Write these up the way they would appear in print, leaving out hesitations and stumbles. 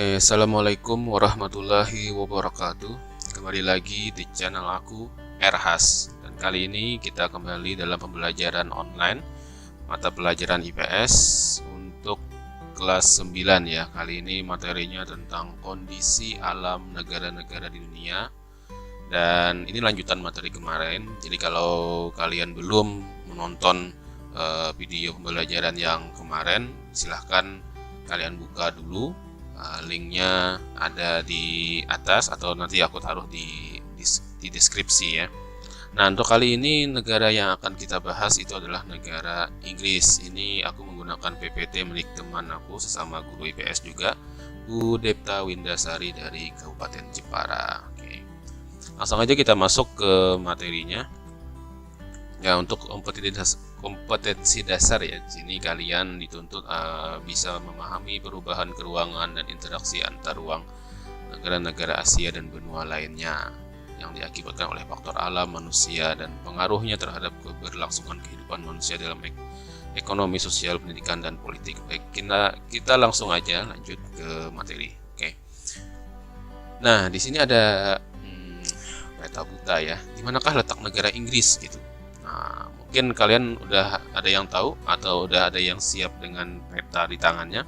Oke, assalamualaikum warahmatullahi wabarakatuh. Kembali lagi di channel aku, Erhas. Dan kali ini kita kembali dalam pembelajaran online mata pelajaran IPS untuk kelas 9 ya. Kali ini materinya tentang kondisi alam negara-negara di dunia. Dan ini lanjutan materi kemarin. Jadi kalau kalian belum menonton video pembelajaran yang kemarin, silahkan kalian buka dulu. Linknya ada di atas atau nanti aku taruh di deskripsi ya. Nah, untuk kali ini negara yang akan kita bahas itu adalah negara Inggris. Ini aku menggunakan PPT milik teman aku sesama guru IPS juga, Bu Depta Windasari dari Kabupaten Jepara. Oke. Langsung aja kita masuk ke materinya. Ya, untuk kompetensi dasar ya, di sini kalian dituntut bisa memahami perubahan keruangan dan interaksi antar ruang negara-negara Asia dan benua lainnya yang diakibatkan oleh faktor alam, manusia, dan pengaruhnya terhadap keberlangsungan kehidupan manusia dalam ekonomi, sosial, pendidikan, dan politik. Baik, kita langsung aja lanjut ke materi. Oke. Nah, di sini ada peta buta ya. Di manakah letak negara Inggris gitu? Nah, mungkin kalian udah ada yang tahu atau udah ada yang siap dengan peta di tangannya.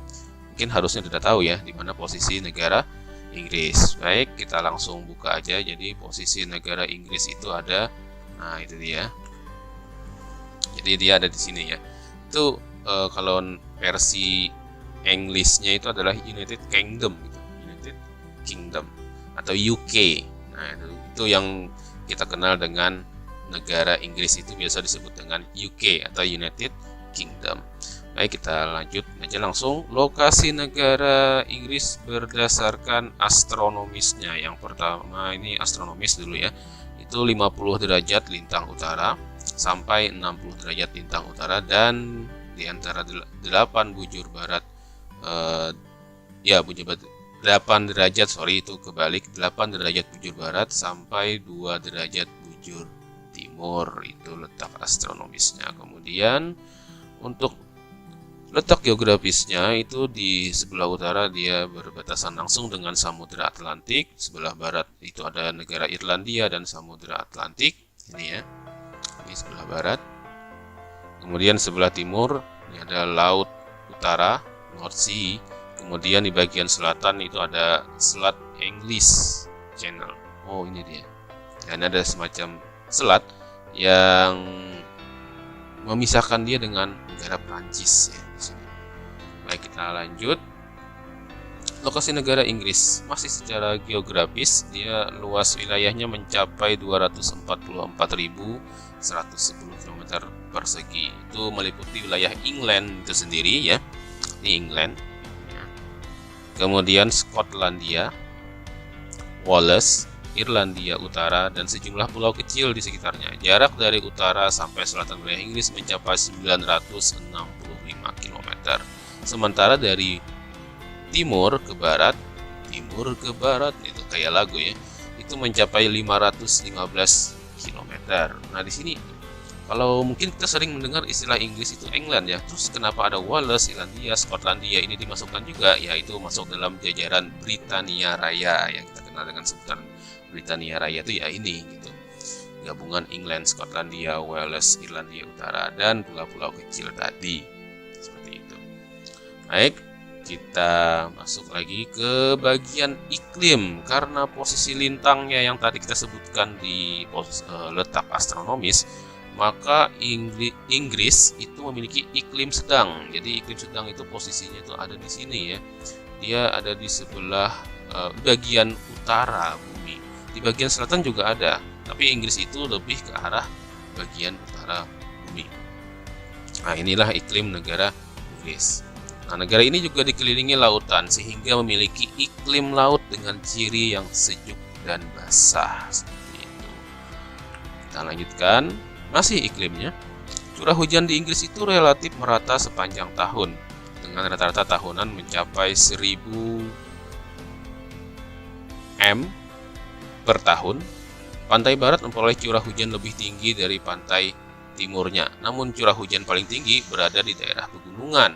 Mungkin harusnya sudah tahu ya di mana posisi negara Inggris. Baik, kita langsung buka aja. Jadi posisi negara Inggris itu ada, nah itu dia. Jadi dia ada di sini ya. Itu kalau versi Englishnya itu adalah United Kingdom gitu. United Kingdom atau UK. Nah, itu yang kita kenal dengan negara Inggris, itu biasa disebut dengan UK atau United Kingdom. Baik, kita lanjut aja langsung. Lokasi negara Inggris berdasarkan astronomisnya. Yang pertama ini astronomis dulu ya. Itu 50 derajat lintang utara sampai 60 derajat lintang utara, dan di antara 8 bujur barat 8 derajat, itu kebalik, 8 derajat bujur barat sampai 2 derajat bujur timur, itu letak astronomisnya. Kemudian untuk letak geografisnya itu di sebelah utara dia berbatasan langsung dengan Samudra Atlantik, sebelah barat itu ada negara Irlandia dan Samudra Atlantik, ini ya, ini sebelah barat. Kemudian sebelah timur ini ada Laut Utara, North Sea. Kemudian di bagian selatan itu ada Selat English Channel. Oh, ini dia. Dan ada semacam selat yang memisahkan dia dengan negara Prancis ya di sini. Baik, kita lanjut. Lokasi negara Inggris masih secara geografis dia luas wilayahnya mencapai 244.110 km persegi. Itu meliputi wilayah England itu sendiri ya. Ini England. Kemudian Skotlandia, Wales, Irlandia Utara, dan sejumlah pulau kecil di sekitarnya. Jarak dari utara sampai selatan wilayah Inggris mencapai 965 km. Sementara dari timur ke barat itu kayak lagu ya, itu mencapai 515 km. Nah, di sini kalau mungkin kita sering mendengar istilah Inggris itu England ya. Terus kenapa ada Wales, Irlandia, Skotlandia ini dimasukkan juga? Ya, itu masuk dalam jajaran Britania Raya yang kita kenal dengan sebutan Britania Raya itu ya ini gitu. Gabungan England, Skotlandia, Wales, Irlandia Utara, dan pulau-pulau kecil tadi. Seperti itu. Baik, kita masuk lagi ke bagian iklim. Karena posisi lintangnya yang tadi kita sebutkan di letak astronomis, maka Inggris itu memiliki iklim sedang. Jadi iklim sedang itu posisinya itu ada di sini ya. Dia ada di sebelah bagian utara bumi. Di bagian selatan juga ada, tapi Inggris itu lebih ke arah bagian utara bumi. Nah, inilah iklim negara Inggris. Nah, negara ini juga dikelilingi lautan sehingga memiliki iklim laut dengan ciri yang sejuk dan basah. Seperti itu. Kita lanjutkan. Masih iklimnya, curah hujan di Inggris itu relatif merata sepanjang tahun dengan rata-rata tahunan mencapai 1000 mm per tahun. Pantai barat memperoleh curah hujan lebih tinggi dari pantai timurnya, namun curah hujan paling tinggi berada di daerah pegunungan.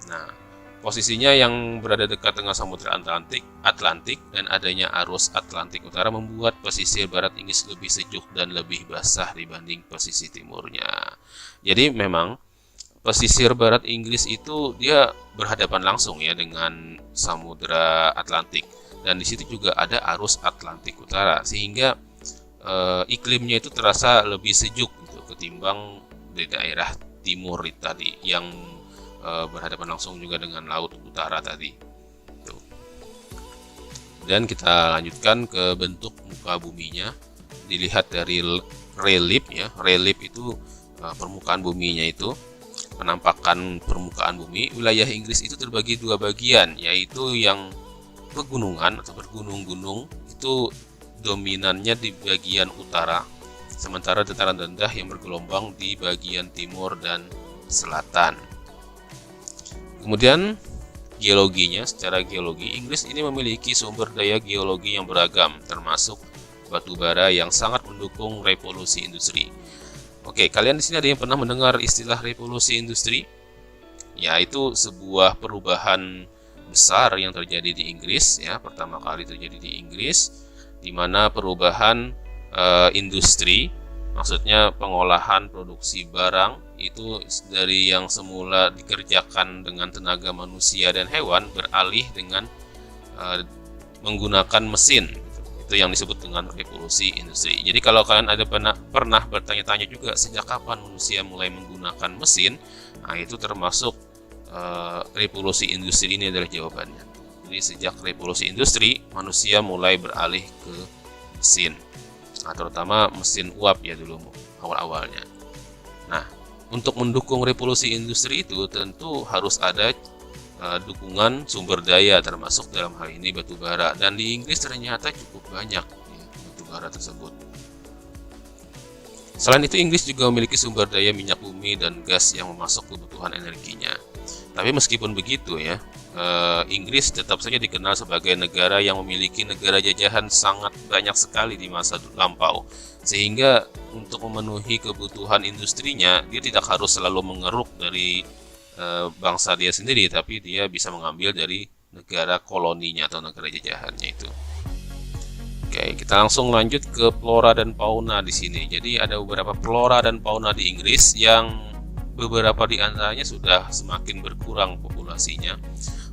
Nah, Posisinya yang berada dekat dengan Samudra Atlantik dan adanya arus Atlantik Utara membuat pesisir barat Inggris lebih sejuk dan lebih basah dibanding pesisir timurnya. Jadi memang pesisir barat Inggris itu dia berhadapan langsung ya dengan Samudra Atlantik, dan di situ juga ada arus Atlantik Utara, sehingga iklimnya itu terasa lebih sejuk gitu, ketimbang di daerah timur tadi yang berhadapan langsung juga dengan laut utara tadi. Tuh. Dan kita lanjutkan ke bentuk muka buminya. Dilihat dari relief ya. Relief itu permukaan buminya itu, penampakan permukaan bumi. Wilayah Inggris itu terbagi dua bagian, yaitu yang pegunungan atau bergunung-gunung itu dominannya di bagian utara, sementara dataran rendah yang bergelombang di bagian timur dan selatan. Kemudian geologinya, secara geologi Inggris ini memiliki sumber daya geologi yang beragam, termasuk batu bara yang sangat mendukung revolusi industri. Oke, kalian di sini ada yang pernah mendengar istilah revolusi industri? Yaitu sebuah perubahan besar yang terjadi di Inggris ya, pertama kali terjadi di Inggris, di mana perubahan industri, maksudnya pengolahan produksi barang itu dari yang semula dikerjakan dengan tenaga manusia dan hewan beralih dengan menggunakan mesin. Itu yang disebut dengan revolusi industri. Jadi kalau kalian ada pernah bertanya-tanya juga sejak kapan manusia mulai menggunakan mesin, nah itu termasuk revolusi industri ini adalah jawabannya. Jadi sejak revolusi industri manusia mulai beralih ke mesin. Nah, terutama mesin uap ya dulu awal-awalnya. Nah, untuk mendukung revolusi industri itu tentu harus ada dukungan sumber daya, termasuk dalam hal ini batu bara, dan di Inggris ternyata cukup banyak ya, batu bara tersebut. Selain itu Inggris juga memiliki sumber daya minyak bumi dan gas yang memasok kebutuhan energinya. Tapi meskipun begitu ya, Inggris tetap saja dikenal sebagai negara yang memiliki negara jajahan sangat banyak sekali di masa lampau, sehingga untuk memenuhi kebutuhan industrinya dia tidak harus selalu mengeruk dari bangsa dia sendiri, tapi dia bisa mengambil dari negara koloninya atau negara jajahannya itu. Oke, kita langsung lanjut ke flora dan fauna di sini. Jadi ada beberapa flora dan fauna di Inggris yang beberapa di antaranya sudah semakin berkurang populasinya.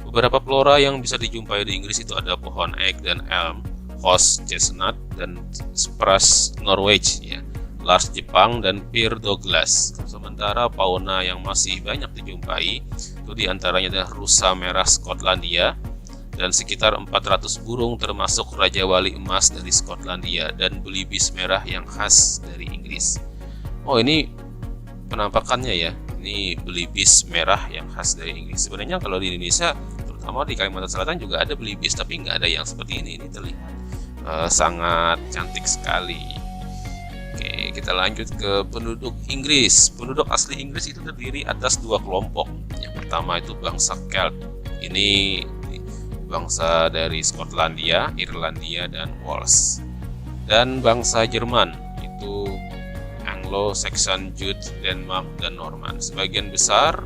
Beberapa flora yang bisa dijumpai di Inggris itu ada pohon ek dan elm, horse chestnut dan spruce Norwich ya, Larch Jepang dan Fir Douglas. Sementara fauna yang masih banyak dijumpai itu diantaranya adalah rusa merah Skotlandia dan sekitar 400 burung termasuk Raja Wali Emas dari Skotlandia dan belibis merah yang khas dari Inggris. Oh, ini penampakannya ya, ini belibis merah yang khas dari Inggris. Sebenarnya kalau di Indonesia, terutama di Kalimantan Selatan juga ada belibis, tapi nggak ada yang seperti ini. Ini terlihat sangat cantik sekali. Oke, kita lanjut ke penduduk Inggris. Penduduk asli Inggris itu terdiri atas dua kelompok. Yang pertama itu bangsa Celt. Ini bangsa dari Skotlandia, Irlandia, dan Wales. Dan bangsa Jerman itu Anglo-Saxon, Jute, Denmark, dan Norman. Sebagian besar,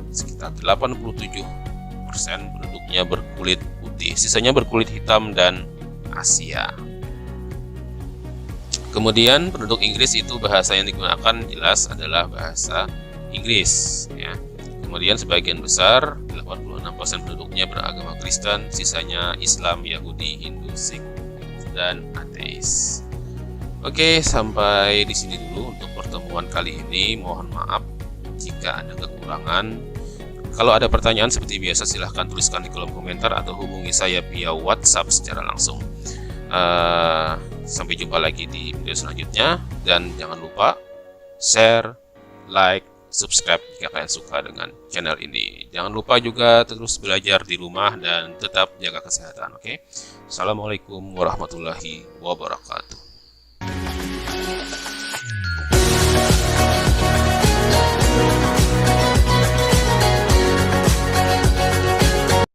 sekitar 87% penduduknya berkulit putih, sisanya berkulit hitam dan Asia. Kemudian penduduk Inggris itu bahasa yang digunakan jelas adalah bahasa Inggris ya. Kemudian sebagian besar 86% penduduknya beragama Kristen, sisanya Islam, Yahudi, Hindu, Sikh, dan ateis. Oke, sampai di sini dulu untuk pertemuan kali ini. Mohon maaf jika ada kekurangan. Kalau ada pertanyaan seperti biasa silahkan tuliskan di kolom komentar atau hubungi saya via WhatsApp secara langsung. Sampai jumpa lagi di video selanjutnya, dan jangan lupa share, like, subscribe jika kalian suka dengan channel ini. Jangan lupa juga terus belajar di rumah dan tetap jaga kesehatan. Oke, Assalamualaikum warahmatullahi wabarakatuh.